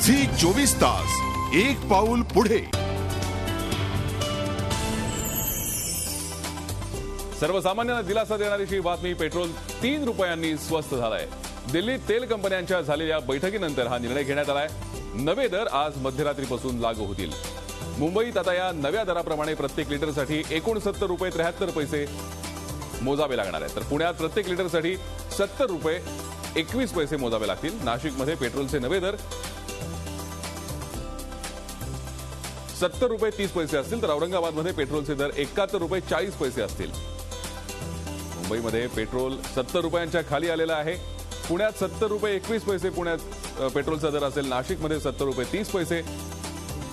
Zee 24 तास एक पाऊल पुढे। सर्वसामान्यांना दिलासा देणारी ही बातमी, पेट्रोल 3 रुपयांनी स्वस्त झालाय। दिल्लीत तेल कंपन्यांच्या झालेल्या बैठकीनंतर हा निर्णय घेण्यात आलाय। नवे दर आज मध्यरात्रीपासून लागू होतील। मुंबईत आता या नव्या दराप्रमाणे प्रत्येक लिटरसाठी 69 रुपये 73 पैसे मोजावे लागणार आहे, तर पुण्यात प्रत्येक लिटरसाठी 70 रुपये 21 पैसे मोजावे लागतील। नाशिकमध्ये पेट्रोलचे नवे दर 70 रुपये 30 पैसे असतील, तर औरंगाबादमध्ये पेट्रोलचे दर 71 रुपये 40 पैसे असतील। मुंबईमध्ये पेट्रोल 70 रुपयांच्या खाली आलेला आहे। पुण्यात 70 रुपये 21 पैसे पुण्यात पेट्रोलचा दर असेल, नाशिकमध्ये 70 रुपये 30 पैसे,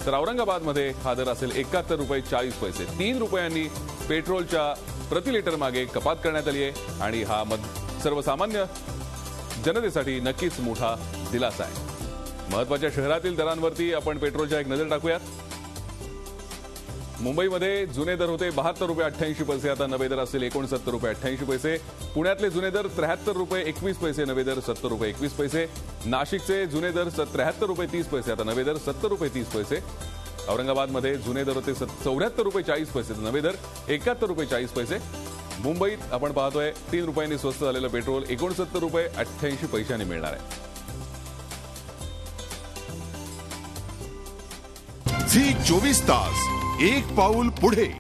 तर औरंगाबादमध्ये हा दर असेल 71 रुपये 40 पैसे। 3 रुपयांनी पेट्रोलच्या प्रति लिटर मागे कपात करण्यात आली आहे आणि हा सर्वसामान्य जनतेसाठी नक्कीच मोठा दिलासा आहे। महत्त्वाच्या शहरातील दरांवरती आपण पेट्रोलच्या एक नजर टाकूयात। मुंबईमध्ये जुने दर होते 72 रुपये 88 पैसे, आता नवे दर असतील 69 रुपये 88 पैसे। पुण्यातले जुने दर 73 रुपये 21 पैसे, नवे दर 70 रुपये 21 पैसे। नाशिकचे जुने दर 73 रुपये 30 पैसे, आता नवे दर 70 रुपये 30 पैसे। औरंगाबादमध्ये जुने दर होते 74 रुपये 40 पैसे, तर नवे दर 71 रुपये 40 पैसे। मुंबईत आपण पाहतोय 3 रुपयांनी स्वस्त झालेलं पेट्रोल 69 रुपये 88 पैशांनी मिळणार आहे। झी 24 तास एक पाऊल पुढे।